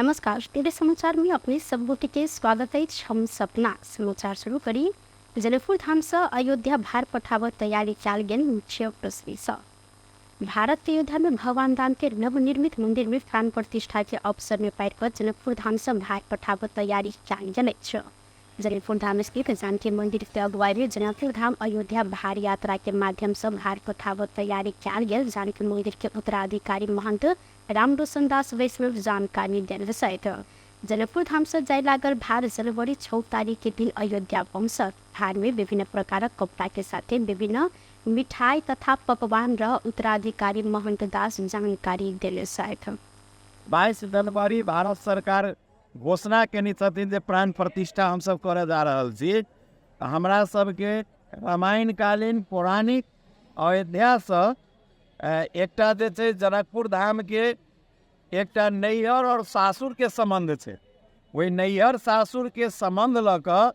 नमस्कार। टीवी समाचार में अपने सबगोटी के स्वागत है। हम सपना समाचार शुरू करी। जनकपुर धाम से अयोध्या भार पठाव तैयारी चाल गेल मुख्य प्रश्न स भारत के अयोध्या में भगवान राम के नवनिर्मित मंदिर में प्राण प्रतिष्ठा के अवसर में पार कर जनकपुर धाम से भार पठाव तैयारी चाल गेल। जनकपुर धाम स्थित जानकी मंदिर के अगुवाई में जनकपुर धाम अयोध्या भार यात्रा के माध्यम से भार पठाव तैयारी चाल गेल। जानकी मंदिर के उत्तराधिकारी महंत राम रोशन दास वैष्णव जानकारी देने सहित जनकपुर धाम से जाय लागल भार जनवरी 6 तारीख के दिन अयोध्या पहुंच। भार में विभिन्न प्रकार कपड़ा के साथ विभिन्न मिठाई तथा पकवान र उत्तराधिकारी महंत दास जानकारी देने सहित 22 जनवरी भारत सरकार घोषणा केने छथिन जे प्राण प्रतिष्ठा हम सब करे जा रहल छी। हमरा सबके रामायण कालीन पौराणिक अयोध्या से एकटा जे छै जनकपुर धाम के एकटा नैहर और सासुर के संबंध छै। वही नैहर सासुर के संबंध ल क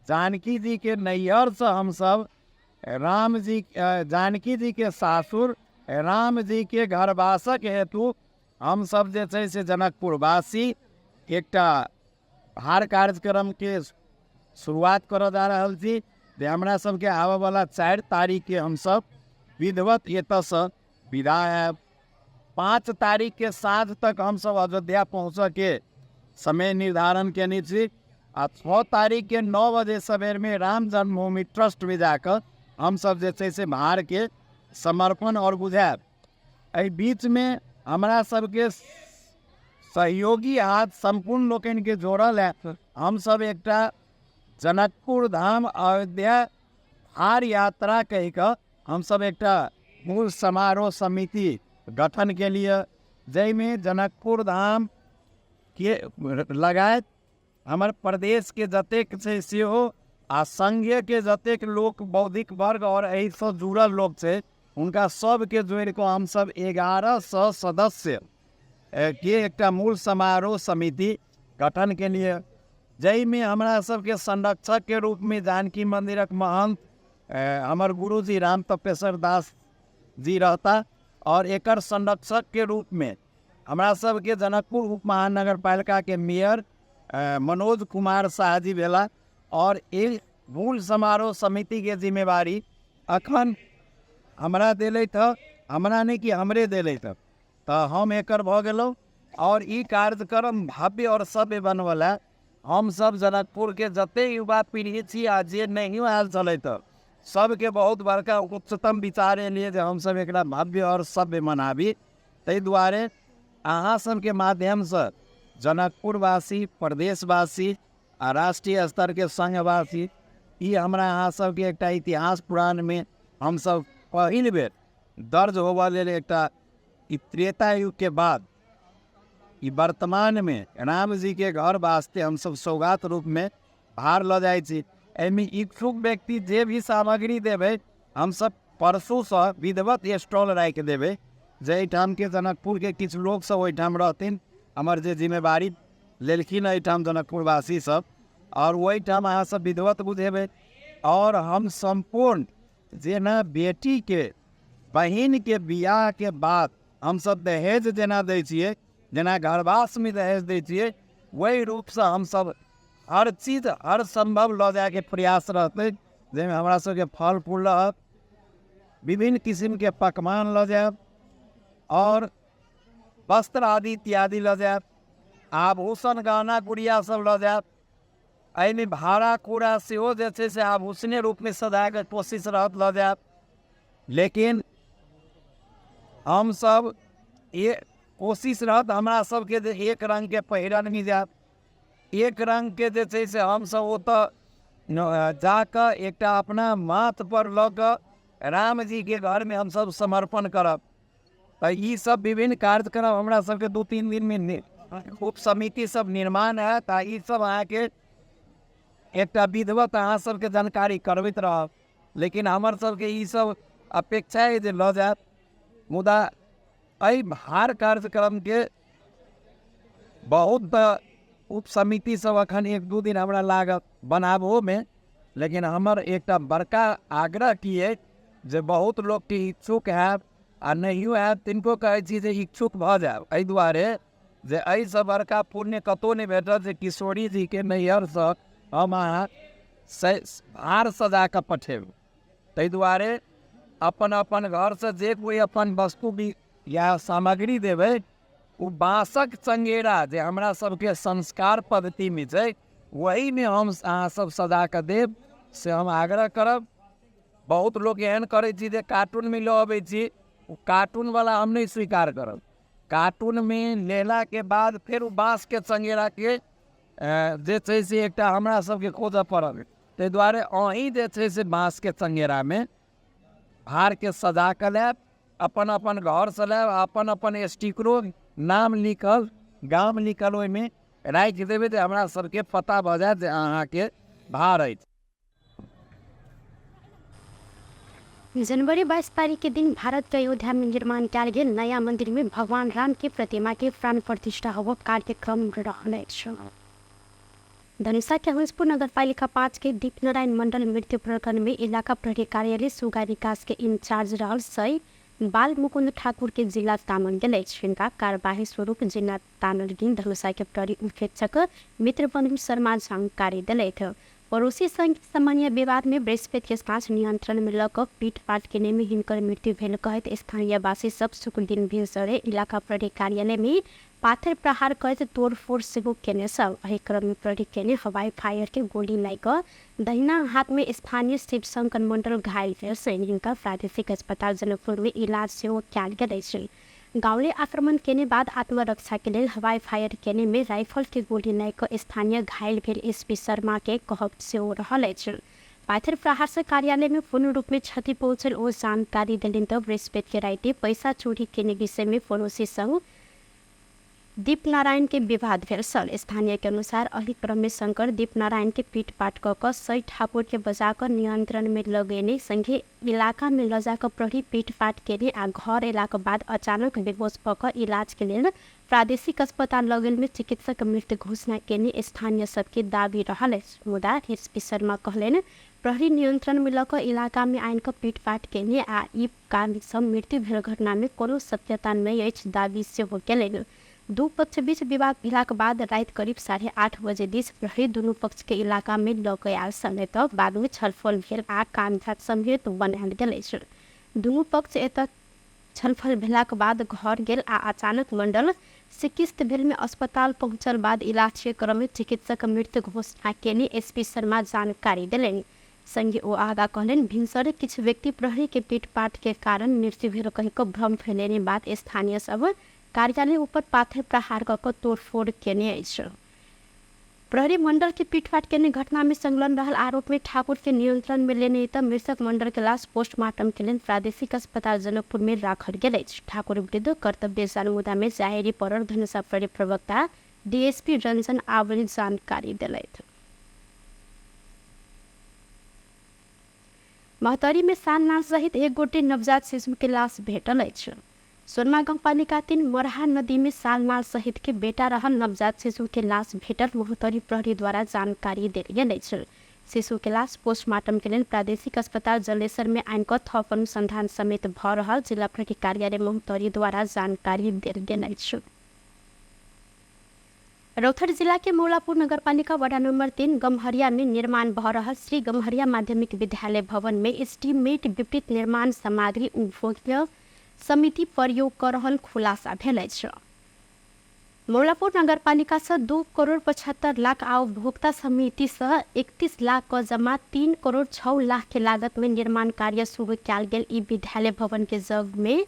जानकी जी के नैहर से हम सब राम जी जानकी जी के सासुर राम जी के घरवासक हेतु हम सब जे छै से जनकपुर वासी एकटा भार कार्यक्रम के शुरुआत कर जा रहल छी। जे हमरा सबके आवे वाला 4 तारीख के हम सब विधिवत एतऽ से विदा है। 5 तारीख के साँझ तक हम सब अयोध्या पहुँचे के समय निर्धारण केने छी। आ 6 तारीख के 9 बजे सवेर में राम जन्मभूमि ट्रस्ट में जाकर हम सब जे छै से भार के समर्पण और बुझाएब। एहि बीच में हमरा सबके सहयोगी हाथ संपूर्ण लोकन के जोड़ल है। हम सब एकटा जनकपुर धाम अयोध्या भार यात्रा कह कर हम सब एकटा मूल समारोह समिति गठन के लिए जैमें जनकपुर धाम के लगायत हमर प्रदेश के जतेक छै सेहो आ संघीय के जतेक लोक बौद्धिक वर्ग और एहि से जुड़ल लोग छै उनका सब के जोड़ को हम सब 1100 सदस्य के एकटा मूल समारोह समिति गठन के लिए जै में हमरा सबके संरक्षक के रूप में जानकी मंदिरक महंत हमर गुरु जी राम तपेश्वर दास जी रहता और एकर संरक्षक के रूप में हमरा सबके जनकपुर उप महानगर पालिका के मेयर मनोज कुमार शाह जी भेला। और एक मूल समारोह समिति के जिम्मेवारी अखन हमरा दिले था, हमरा नहीं कि हमरे दिले था, तो हम एकर भ गेलौ। और ई कार्यक्रम भव्य और सभ्य बनवला हम सब जनकपुर के जते युवा पीढ़ी छी आ जे नहीं आयल चलत सबके बहुत बड़का उच्चतम विचार लिए जे हम सब एकरा भव्य और सभ्य मनाबी। ताहि दुआरे अहाँ सबके माध्यम से जनकपुरवासी प्रदेशवासी आ राष्ट्रीय स्तर के संघवासी ई हमरा अहाँ सबके एकटा इतिहास पुराण में हम सब पहिल बेर दर्ज होबऽ लेल एकटा त्रेता युग के बाद ई वर्तमान में राम जी के घर वास्ते हम सब सौगात रूप में भार ल जाय छी। एहिमे इच्छुक व्यक्ति जे भी सामग्री देवे हम सब परसू से विधिवत स्टॉल राखि देवे। जैठाम के जनकपुर के किछु लोग सब ओहिठाम रहथिन हमर जे जिम्मेवारी लेलखिन एहिठाम जनकपुरवासी सब और ओहिठाम अहाँ सब विधिवत बुझेबै। और हम संपूर्ण जेना बेटी के बहिन के बियाह के बाद हम सब दहेज जेना दै छियै, जेना घरवास में दहेज दै छियै, वही रूप से हम सब हर चीज हर संभव ल जाए के प्रयास रहते। जैमे हमरा सबके फल फूल रहत, विभिन्न किस्म के पकवान ल जाएब और वस्त्र आदि इत्यादि ल जाएब, आभूषण गहना गुड़िया सब ल जाएब। एहिमे भाड़ा कूड़ा सेहो जे छै से आभूषणे रूप में सजाए के कोशिश रहत ल जाएब। लेकिन हम सब ये कोशिश रहत हमरा सबके जे एक रंग के पहिरन भी जाएब, एक रंग के जे छै से हम सब ओतऽ जाकर एकटा अपना माथ पर ल क राम जी के घर में हम सब समर्पण करब। तो ई सब विभिन्न कार्यक्रम हमरा सबके 2-3 दिन में उप समिति सब निर्माण है। तो ई सब अहाँ के एकटा विधिवत अहाँ सबके जानकारी करबैत रहब। लेकिन हमर सबके ई सब अपेक्षा है जे ल जाएब। मुदा एहि भार कार्यक्रम के बहुत उप समिति सब अखन 1-2 दिन हमरा लागत बनाबो में। लेकिन हमर एकटा बड़का आग्रह की है जे बहुत लोग के इच्छुक है आ नहीं है तिनको कहे छी जे इच्छुक भ जाएब। एहि दुआरे जे एहिसँ बड़का पुण्य कतहु नहि भेटत जे किशोरी जीके नैहरसँ हम अहाँ भार सजा कऽ पठेबै। ताहि दुआरे अपन अपन घरसँ जे कोइ अपन वस्तु भी या सामग्री देबै ओ बाँसक चंगेरा जे हमरा सबके संस्कार पद्धतिमे छै वहीमे हम अहाँसब सजा कऽ देब से हम आग्रह करब। बहुत लोग एहन करै छी जे कार्टूनमे लऽ अबै छी, ओ कार्टूनवला हम नहीं स्वीकार करब। कार्टूनमे लेलाके बाद फेर ओ बाँसके चंगेराके जे छै से एकटा हमरा सबके खोजऽ पड़त। ताहि दुआरे अहीँ जे छै से बाँसके चंगेरामे भारके सजा कऽ लायब, अपन अपन घरसँ लायब, अपन अपन स्टिकरो नाम लिखल गाम लिखल ओहिमे राखि देबै तऽ हमरा सबके पता भऽ जायत जे अहाँके भार अछि। जनवरी 22 तारीख के दिन भारत के अयोध्या में निर्माण कयल गेल नया मंदिर में भगवान राम के प्रतिमा के प्राण प्रतिष्ठा होबो कार्यक्रम रहल अछि। धनुषा के हंसपुर नगर पालिका 5 के दीपनारायण मंडल मृत्यु प्रकरण में इलाका प्रहरी कार्यालय सुगा विकास के इंचार्ज रहल सही बाल मुकुंद ठाकुर के जिला तानल गेल अछि। हिनका कार्यवाही स्वरूप जिला तानल गेल धनुषा के प्रहरी उपेक्षक मित्र बंधु शर्मा जानकारी दिलथि। पड़ोसी संघ सामान्य विवाद में बृहस्पति के साँझ नियंत्रण में लऽ पीटपाट केने में हिनकर मृत्यु भेल कहैत स्थानीय वासी सब शुक्र दिन भिनसरे इलाका प्रहरी कार्यालय में पाथर प्रहार करैत तोड़फोड़ सेहो केने सब। एहि क्रम में प्रहरी केने हवाई फायर के गोली लागि दहिना हाथ में स्थानीय शिव शंकर मंडल घायल भेल से हिनका प्रादेशिक अस्पताल जनकपुर में इलाज सेहो कयल गेल अछि। गाँवले आक्रमण केने बाद आत्मरक्षा के लिए हवाई फायर केने में राइफल के गोली लागि स्थानीय घायल भेल एसपी शर्मा के कहब सेहो रहल अछि। पाथर प्रहार से कार्यालय में पूर्ण रूप में क्षति पहुंचल ओ जानकारी दिलनि तऽ बृहस्पति के राति पैसा चोरी केने विषय में पड़ोसी संग दीपनारायण के विवाद भेल सल। स्थानीय के अनुसार एहि क्रम में शंकर दीपनारायण के पीटपाट कऽ सई ठाकुर के बजाकर नियंत्रण में लगेने संगे इलाका में ल जाकर प्रहरी पीटपाट केने आ घर एलाक बाद अचानक बेहोश भऽ कऽ इलाज के लेल प्रादेशिक अस्पताल लगेल में चिकित्सक मृत घोषणा केने स्थानीय सबके दाबी रहल अछि। मुदा एसपी शर्मा कहलनि प्रहरी नियंत्रण में लऽ इलाका में आनि कऽ पीटपाट केने आ ई कारण सब मृत्यु भेल घटना में कोनो सत्यता नहीं अछि दाबी सेहो केलनि। दू पक्ष बीच विवाद भेलाक बाद रात करीब 8:30 बजे दिस प्रहरी दुनू पक्ष के इलाका में लऽ आयल समय तक बाद में छलफल भेल आ कामकाज समेत बनायल गेल अछि। दुनू पक्ष एतऽ छलफल भेलाक बाद घर गेल आ अचानक मंडल चिकित्सक भेल में अस्पताल पहुंचल बाद इलाज के क्रम में चिकित्सक मृत घोषणा केने एसपी शर्मा जानकारी दिलनि। संगे ओ आगा कहलनि भिनसरे किछु व्यक्ति प्रहरी के पीटपाट के कारण मृत्यु भेल कहि कऽ भ्रम फैलेने बाद स्थानीय सब कार्यालय ऊपर पाथर प्रहार कऽ तोड़फोड़ केने अछि। प्रहरी मंडल के पीटपाट केने घटना में संलग्न रहल आरोप में ठाकुर के नियंत्रण में लेने तब मृतक मंडल के लाश पोस्टमार्टम के लिए प्रादेशिक अस्पताल जनकपुर में राखल गेल अछि। ठाकुर विरुद्ध कर्तव्य जान मुद्दा में जाहेरी पड़ल धनुषा प्रहरी प्रवक्ता डीएसपी रंजन आवली जानकारी दिलथि। महतरी में सालनाल सहित एक गोटे नवजात शिशु के लाश भेटल अछि। सोनमा गाउँपालिका 3 मरहा नदी में सालनाल सहित के बेटा रहल नवजात शिशु के लाश भेटल महतरी प्रहरी द्वारा जानकारी देल गेल अछि। शिशु के लाश पोस्टमार्टम के लिए प्रादेशिक अस्पताल जलेसर में आनि कऽ थप अनुसंधान समेत भऽ रहल जिला प्रहरी कार्यालय महतरी द्वारा जानकारी देल गेल अछि। रौथर जिला के मौलापुर नगरपालिका वार्ड नंबर 3 गम्हरिया में निर्माण भऽ रहल श्री गम्हरिया माध्यमिक विद्यालय भवन में एस्टीमेट विपरीत निर्माण सामग्री उपभोक्ता समिति प्रयोग कर रहल खुलासा भेल अछि। मौलापुर नगरपालिका से 2 करोड़ 75 लाख आ उपभोक्ता समिति से 31 लाख का जमा 3 करोड़ 6 लाख के लागत में निर्माण कार्य शुरू कयल गेल। ई विद्यालय भवन के जग में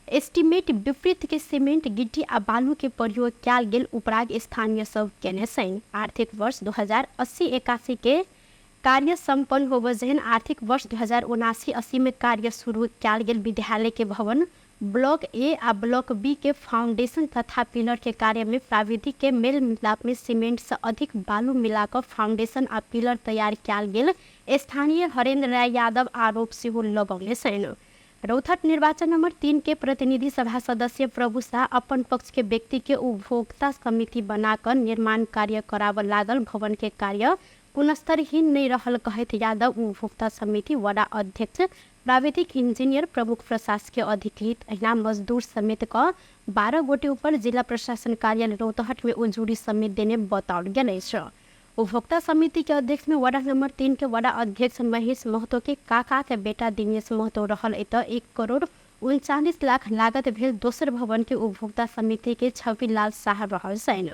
एस्टीमेट विपरीत के सीमेंट गिट्टी आ बालू के प्रयोग कयल गेल। उपराग स्थानीय सब केने सैन आर्थिक वर्ष 2080-81 के कार्य संपन्न होब जहन आर्थिक वर्ष 2079-80 में कार्य शुरू कयल गेल। विद्यालय के भवन ब्लॉक ए आ ब्लॉक बी के फाउंडेशन तथा पिलर के कार्य में प्राविधिक के मेल मिलाप में सीमेंट से अधिक बालू मिलाकर फाउंडेशन आ पिलर तैयार कयल गेल। स्थानीय हरेंद्र राय यादव आरोप सेहो लगौने सैन। रौथट निर्वाचन नंबर 3 के प्रतिनिधि सभा सदस्य प्रभु शाह अपन पक्ष के व्यक्ति के उपभोक्ता समिति बनाकर निर्माण कार्य कराव लागल। भवन के कार्य गुणस्तरहीन नहीं रहल कहत यादव उपभोक्ता समिति वडा अध्यक्ष प्राविधिक इंजीनियर प्रमुख प्रशासकीय अधिकृत अहिना मजदूर समेत क 12 गोटे ऊपर जिला प्रशासन कार्यालय रौतहट में उजुरी समेत देने बताओल गेल छ। उपभोक्ता समिति के अध्यक्ष में वार्ड नंबर 3 के वार्ड अध्यक्ष महेश महतो के काका के बेटा दिनेश महतो रहल। 1,39,00,000 लागत भेल दोसर भवन के उपभोक्ता समिति के छवि लाल शाह रहल सैन।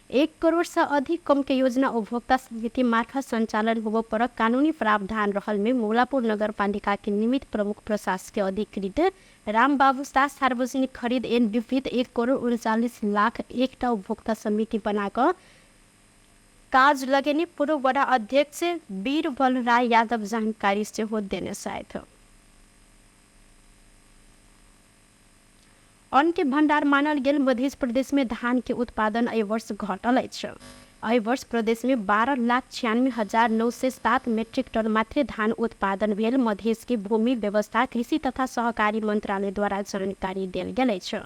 1 करोड़ से अधिक कम के योजना उपभोक्ता समिति मार्फत संचालन होबो पर कानूनी प्रावधान रहल में मुगलापुर नगर पालिका के निमित्त प्रमुख प्रशासकीय अधिकृत राम बाबू शाह सार्वजनिक खरीद एवं विविध 1,39,00,000 एकटा उपभोक्ता समिति बनाकर काज लगेने पूर्व वडा अध्यक्ष बीरबल राय यादव जानकारी से हो देने साथ। अन्न के भंडार मानल गेल मध्य प्रदेश में धान के उत्पादन एहि वर्ष घटल अछि। एहि वर्ष प्रदेश में 12,96,907 मीट्रिक टन मात्र धान उत्पादन भेल मध्य के भूमि व्यवस्था कृषि तथा सहकारी मंत्रालय द्वारा जानकारी देल गेल अछि।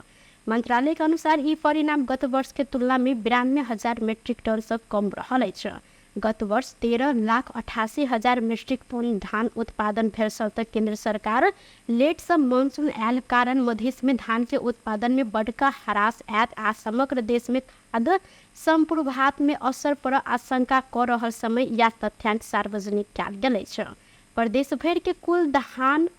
मंत्रालय के अनुसार ई परिणाम गत वर्ष के तुलना में 92,000 मीट्रिक टन से कम रहल अछि। गत वर्ष 13,88,000 मीट्रिक टन धान उत्पादन भेल सत्तर केंद्र सरकार लेट से मानसून आयल कारण मध्य में धान के उत्पादन में बड़का ह्रास आयत आ समग्र देश में खाद्य संप्रभात में असर पर आशंका कर रहल समय या तथ्यांक सार्वजनिक कयल गेल अछि। प्रदेश भर के कुल धान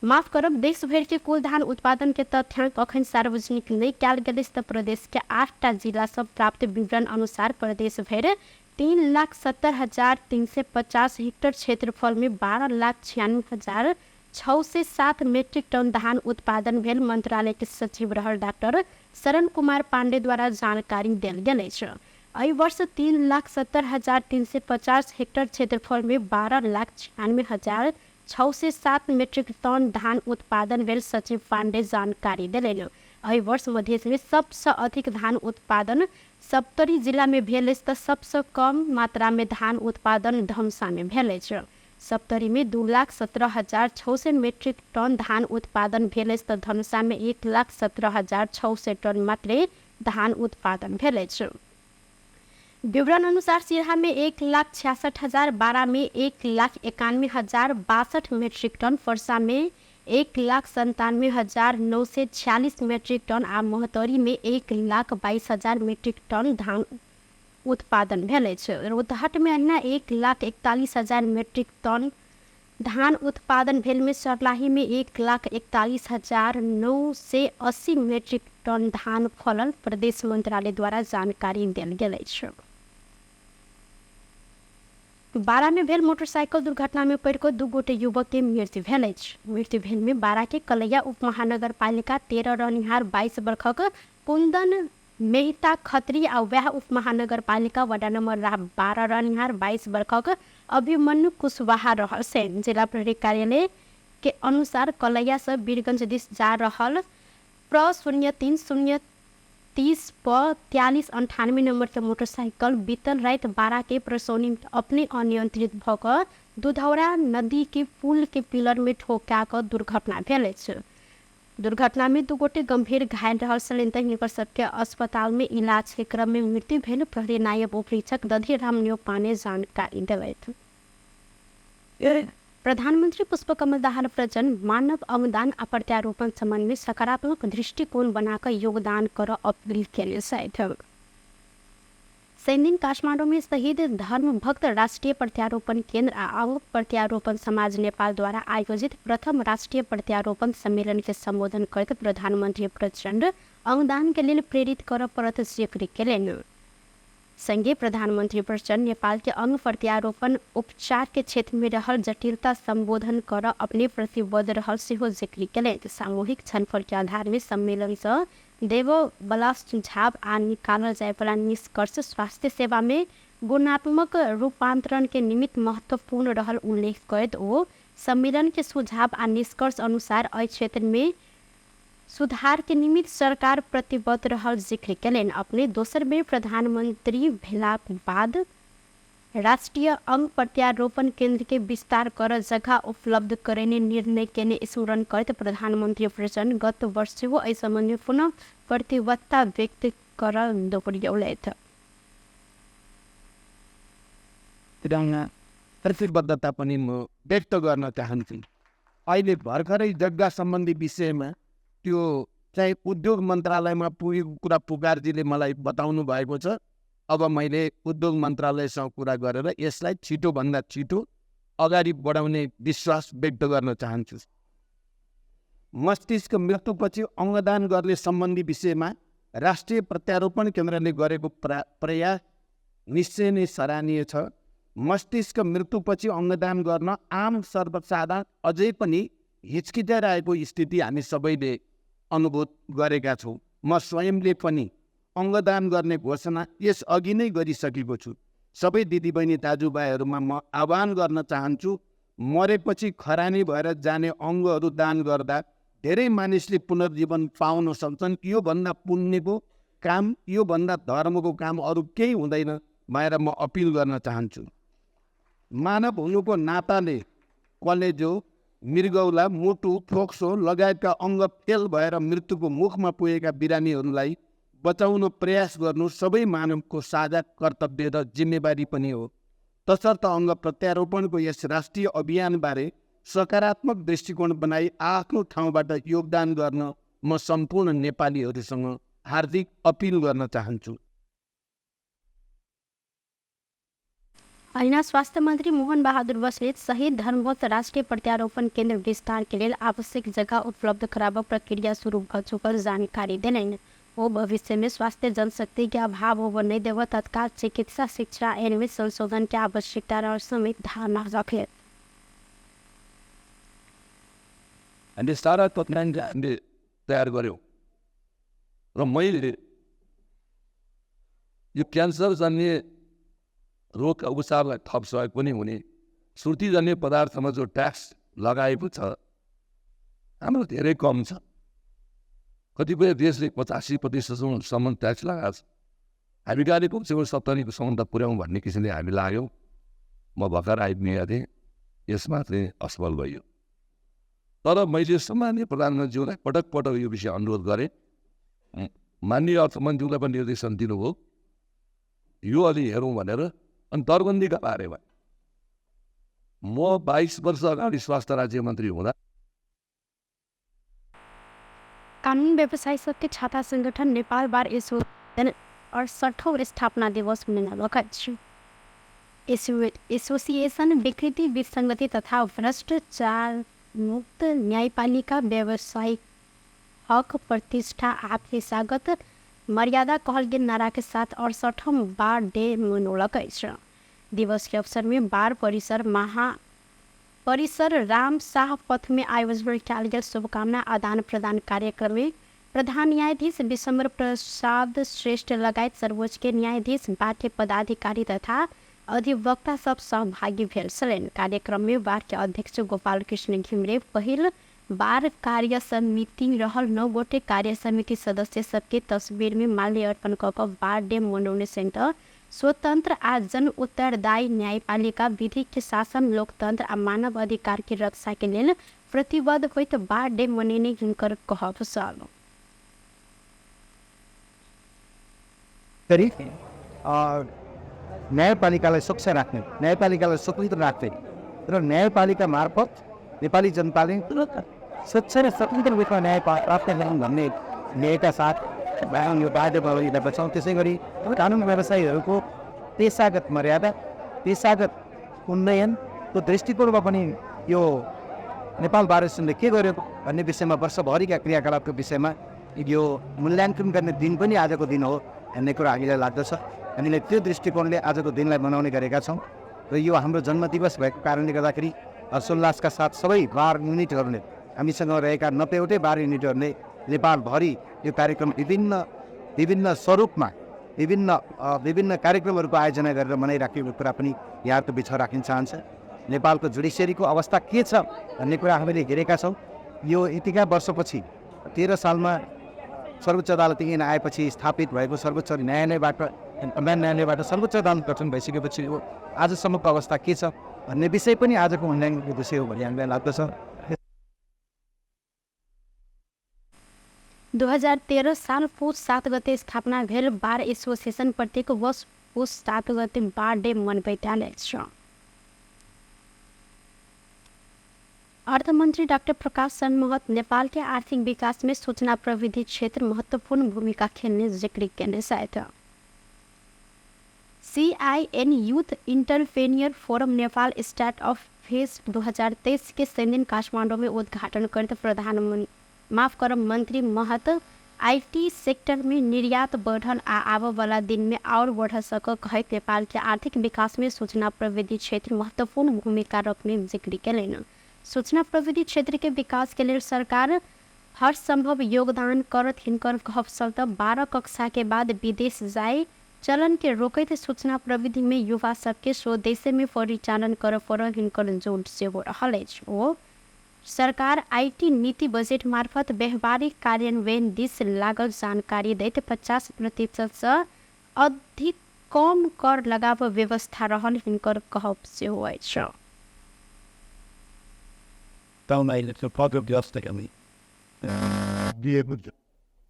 देश भर के कुल धान उत्पादन के तथ्यांक अखन सार्वजनिक नहीं कयल गेल अछि। प्रदेश के 8टा जिला सब प्राप्त विवरण अनुसार प्रदेश भर 3,70,350 हेक्टेयर क्षेत्रफल में 12,96,607 मीट्रिक टन धान उत्पादन भेल मंत्रालय के सचिव रहल डॉक्टर शरण कुमार पांडे द्वारा जानकारी देल गेल अछि। एहि वर्ष 3,70,350 हेक्टेयर क्षेत्रफल में 12,96,607 मीट्रिक टन धान उत्पादन भेल सचिव पांडे जानकारी देलनि। एहि वर्ष मध्य में सबसे अधिक धान उत्पादन सप्तरी जिला में भेल अछि तऽ सबसे कम मात्रा में धान उत्पादन धमसा में भेल अछि। सप्तरी में 2,17,600 मीट्रिक टन धान उत्पादन भेल अछि तऽ धमसा में 1,17,600 टन मात्र धान उत्पादन भेल अछि। विवरण अनुसार सिरहा में 1,66,000, बारा में 1,91,062 मीट्रिक टन, फरसा में 1,97,946 मीट्रिक टन आ मोहतरी में 1,22,000 मीट्रिक टन धान उत्पादन भेल अछि। रौतहट में अहिना 1,41,000 मीट्रिक टन धान उत्पादन भेल में सरलाही में 1,41,980 मीट्रिक टन धान फलल प्रदेश मंत्रालय द्वारा जानकारी देल गेल अछि। बारा में भेल मोटरसाइकिल दुर्घटना में पड़ि कऽ 2 गोटे युवक के मृत्यु भेल अछि। मृत्यु भेल में बारा के कलैया उप महानगर पालिका 13 रहनिहार 22 वर्षक कुंदन मेहता खत्री आ वह उप महानगर पालिका वार्ड नंबर 12 रहनिहार 22 वर्षक अभिमन्यु कुशवाहा रहल से। जिला प्रहरी कार्यालय के अनुसार कलैया से बीरगंज दिस जा रहल प्र 03 प 4398 नंबर के मोटरसाइकिल बीतल रात बारा के परसौनी में अपने अनियंत्रित भऽ दुधौरा नदी के पुल के पिलर में ठोका कऽ दुर्घटना भेल अछि। दुर्घटना में 2 गोटे गंभीर घायल रहल छलनि तऽ हिनकर सबके अस्पताल में इलाज के क्रम में मृत्यु भेल। प्रहरी नायब उपरीक्षक दधिराम न्योपाने जानकारी देलथि। प्रधानमंत्री पुष्पकमल दाहाल प्रचंड मानव अनुदान आ प्रत्यारोपण संबंध में सकारात्मक दृष्टिकोण बनाकर योगदान कर अपील केले छथि। सैनिक काठमांडू में शहीद धर्म भक्त राष्ट्रीय प्रत्यारोपण केंद्र आ अंग प्रत्यारोपण समाज नेपाल द्वारा आयोजित प्रथम राष्ट्रीय प्रत्यारोपण सम्मेलन के संबोधन करते प्रधानमंत्री प्रचंड अंगदान के लिए प्रेरित कर परत जिक्र केलनि। संगे प्रधानमंत्री प्रचंड नेपाल के अंग प्रत्यारोपण उपचार के क्षेत्र में रहल जटिलता संबोधन कर अपने प्रतिबद्ध रहल सेहो जिक्र केलनि। सामूहिक छलफल के आधार में सम्मेलन से देव बला सुझाव आ निकालल जाय वाला निष्कर्ष स्वास्थ्य सेवा में गुणात्मक रूपांतरण के निमित्त महत्वपूर्ण रहल उल्लेख करैत ओ सम्मेलन के सुझाव आ निष्कर्ष अनुसार एहि क्षेत्र में सुधार के निमित्त सरकार प्रतिबद्ध रहल जिक्र केलनि। अपने दोसर बेर प्रधानमंत्री भेलाक बाद राष्ट्रीय अंग प्रत्यारोपण केंद्र के विस्तार कर जगह उपलब्ध करेने निर्णय केने स्मरण करते प्रधानमंत्री प्रचंड गत वर्ष से एहि संबंध में पुनः प्रतिबद्धता व्यक्त कर दोहरौलथि। तिरङ्गा प्रतिबद्धता पनि म व्यक्त गर्न चाहन्छु। अहिले भर्खरै जग्गा सम्बन्धी विषयमा त्यो चाहिँ उद्योग मन्त्रालयमा पुगेको कुरा पुकारजीले मलाई बताउनु भएको छ। अब मैले उद्योग मन्त्रालयसँग कुरा गरेर यसलाई छिटोभन्दा छिटो अगाडि बढाउने विश्वास व्यक्त गर्न चाहन्छु। मस्तिष्क मृत्युपछि अङ्गदान गर्ने सम्बन्धी विषयमा राष्ट्रिय प्रत्यारोपण केन्द्रले गरेको प्रयास निश्चय नै सराहनीय छ। मस्तिष्क मृत्युपछि अङ्गदान गर्न आम सर्वसाधारण अझै पनि हिचकिचाइरहेको स्थिति हामी सबैले अनुभूत गरेका छौँ। म स्वयंले पनि अङ्गदान गर्ने घोषणा यस अघि नै गरिसकेको छु। सबै दिदीबहिनी दाजुभाइहरूमा म आह्वान गर्न चाहन्छु, मरेपछि खरानी भएर जाने अङ्गहरू दान गर्दा धेरै मानिसले पुनर्जीवन पाउन सक्छन्। योभन्दा पुण्यको काम, योभन्दा धर्मको काम अरू केही हुँदैन भनेर म अपिल गर्न चाहन्छु। मानव हुनुको नाताले कलेजो, मृगौला, मुटु, फोक्सो लगायतका अङ्ग फेल भएर मृत्युको मुखमा पुगेका बिरामीहरूलाई बचाउन प्रयास गर्नु सबै मानवको साझा कर्तव्य र जिम्मेवारी पनि हो। तसर्थ अङ्ग प्रत्यारोपणको यस राष्ट्रिय अभियानबारे सकारात्मक दृष्टिकोण बनाई आफ्नो ठाउँबाट योगदान गर्न म सम्पूर्ण नेपालीहरूसँग हार्दिक अपिल गर्न चाहन्छु। ऐना स्वास्थ्य मंत्री मोहन बहादुर बसले शहीद धर्मवत राष्ट्रीय प्रत्यारोपण केंद्र विस्तार के लिए आवश्यक जगह उपलब्ध कराबक प्रक्रिया शुरू भ चुकल जानकारी देलनि। वो भविष्य में स्वास्थ्य जनशक्ति के अभाव होबे नहीं देव तत्काल चिकित्सा शिक्षा एवं संशोधन की आवश्यकता र समेत धारणा रखे। हामीले सारा तत्काल हामीले तयार गऱ्यौँ र मैले यो क्यान्सर जन्य रोग उपचारलाई थप सहयोग पनि हुने श्रुतिजन्य पदार्थमा जो ट्याक्स लगाएको छ हाम्रो धेरै कम छ। कतिपय देशले 85% ट्याक्स लगाएको छ। हामी गाडी कमसेकम 70% त पुर्याउँ भन्ने किसिमले हामी लाग्यौँ। म भर्खर आइपुगेको थिएँ, यसमा चाहिँ असफल भयो। तर मैले सम्माननीय प्रधानमन्त्रीज्यूलाई पटक पटक यो विषय अनुरोध गरेँ। माननीय अर्थमन्त्रीज्यूलाई पनि निर्देशन दिनुभयो यो अलि हेरौँ भनेर। अनि दरबन्दीका बारेमा म 22 वर्ष अगाडि स्वास्थ्य राज्य मन्त्री हुँदा कानून व्यवसायी सबके छाता संगठन नेपाल बार एसोसिएशन 68वां स्थापना दिवस मनाइएको छ। एसोसिएशन विकृति, विसंगति तथा भ्रष्टाचार मुक्त न्यायपालिका, व्यवसायिक हक, प्रतिष्ठा, आपेक्षागत मर्यादा कहल गेल नारा के साथ 68वां बार डे मनाइएको। दिवस के अवसर में बार परिसर राम शाह पथ में आयोजन किया गया शुभकामना आदान प्रदान कार्यक्रम में प्रधान न्यायाधीश विशंबर प्रसाद श्रेष्ठ लगायत सर्वोच्च के न्यायाधीश, बार के पदाधिकारी तथा अधिवक्ता सब सहभागी भेल छलनि। कार्यक्रम में बार के अध्यक्ष गोपाल कृष्ण घिमरे पहिल बार कार्य समिति रहल 9 गोटे कार्य समिति सदस्य सबके तस्वीर में माल्य अर्पण कऽ बार डे मनाउने सहित स्वतंत्र आ जन उत्तरदायी न्यायपालिका, विधि के शासन, लोकतंत्र आ मानव अधिकार की रक्षा के लिए प्रतिबद्ध होइत बार डे मनेने हिनकर कहब छ। न्यायपालिकालाई स्वच्छ राख्ने, न्यायपालिकालाई स्वतन्त्र राख्ने र न्यायपालिका मार्फत नेपाली जनताले स्वच्छ र स्वतन्त्र रूपमा न्याय प्राप्त गरौँ भन्ने ध्येयका साथ यो बाध्यता बचाउँ। त्यसै गरी कानुन व्यवसायीहरूको पेशागत मर्यादा, पेशागत उन्नयनको दृष्टिकोणमा पनि यो नेपाल बार एसोसिएसनले के गर्यो भन्ने विषयमा वर्षभरिका क्रियाकलापको विषयमा यो मूल्याङ्कन गर्ने दिन पनि आजको दिन हो भन्ने कुरा हामीलाई लाग्दछ। हामीले त्यो दृष्टिकोणले आजको दिनलाई मनाउने गरेका छौँ र यो हाम्रो जन्मदिवस भएको कारणले गर्दाखेरि हर्षोल्लासका साथ सबै बार युनिटहरूले, हामीसँग रहेका 90वटै बार युनिटहरूले नेपालभरि यो कार्यक्रम विभिन्न स्वरूपमा विभिन्न कार्यक्रमहरूको आयोजना गरेर मनाइराखेको कुरा पनि यहाँको बिचमा राख्न चाहन्छ। नेपालको जुडिसियरीको अवस्था के छ भन्ने कुरा हामीले हेरेका छौँ। यो यतिका वर्षपछि 13 सालमा सर्वोच्च अदालत ऐन आएपछि स्थापित भएको सर्वोच्च न्यायालयबाट सर्वोच्च अदालत गठन भइसकेपछि आजसम्मको अवस्था के छ भन्ने विषय पनि आजको मूल्याङ्कनको विषय हो भन्ने हामीलाई लाग्दछ। 2013 साल पुस 7 गते स्थापना भेल बार एसोसिएसन प्रत्येक वर्ष पुस 7 गते बर्थडे मनाइरहेछ। अर्थमन्त्री डाक्टर प्रकाश चन्द महत नेपाल के आर्थिक विकास में सूचना प्रविधि क्षेत्र महत्वपूर्ण भूमिका खेलने जिक्र करने थे। CIN youth entrepreneur forum Nepal startup fest 2023 के सही दिन काठमांडू में उद्घाटन करते मंत्री महत IT सेक्टर में निर्यात बढ़न आवे वाला दिन में और बढ़ सक कहे नेपाल के आर्थिक विकास में सूचना प्रविधि क्षेत्र महत्वपूर्ण भूमिका रखने जिक्र कैलन। सूचना प्रविधि क्षेत्र के विकास के लिए सरकार हर संभव योगदान करत हिनकर कहब चलते 12 कक्षा के बाद विदेश जाए चलन के रोकते सूचना प्रविधि में युवा सबके स्वदेश में परिचालन कर पर हिनकर जोड़ से हो रहा है। सरकार IT नीति बजेट मार्फत व्यवहारिक कार्यान्वयन दिश लागल जानकारी देते 50% से अधिक कम कर लगाव व्यवस्था रहल हिनकर कहब से हुआ है।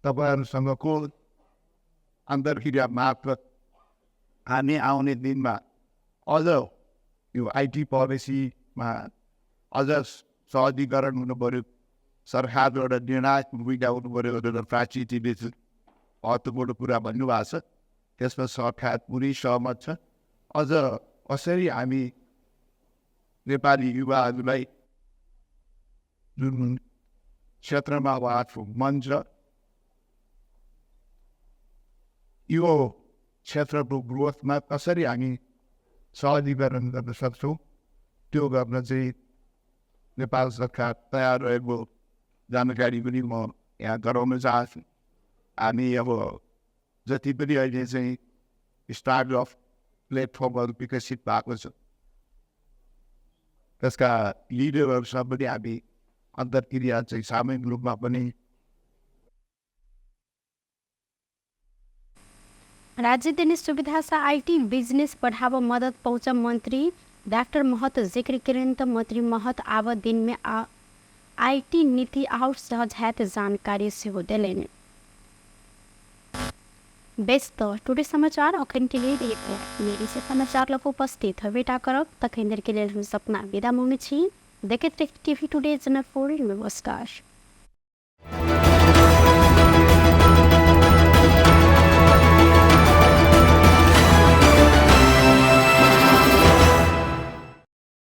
तपाईँहरूसँगको अन्तर्क्रिया मार्फत हामी आउने दिनमा अझ यो IT पोलिसीमा अझ सहजीकरण हुनु पऱ्यो, सरकारबाट निर्णायक भूमिका हुनु पऱ्यो भनेर प्राचीले महत्त्वपूर्ण कुरा भन्नुभएको छ। त्यसमा सरकार पुरै सहमत छ। अझ कसरी हामी नेपाली युवाहरूलाई जुन क्षेत्रमा उहाँको मन छ यो क्षेत्रको ग्रोथमा कसरी हामी सहजीकरण गर्न सक्छौँ त्यो गर्न चाहिँ नेपाल सरकार तयार रहेको जानकारी पनि म यहाँ गराउन चाहन्छु। हामी अब जति पनि अहिले चाहिँ स्टार्टअप प्लेटफर्महरू विकसित भएको छ त्यसका लिडरहरूसँग पनि हामी अन्तर्क्रिया चाहिँ सामूहिक रूपमा पनि राज्य देने सुविधा से IT बिजनेस बढ़ावा मदद पहुँच मंत्री डॉक्टर महत जिक्र करें तो मंत्री महत आव दिन में IT नीति और सहज जानकारी से हो दिलेन। बेस्ट टुडे समाचार अखन के लिए मेरी से समाचार लोग उपस्थित बेटा करब तक के लिए हम सपना विदा मांगे छी। देखते TV टुडे जनकपुर। नमस्कार।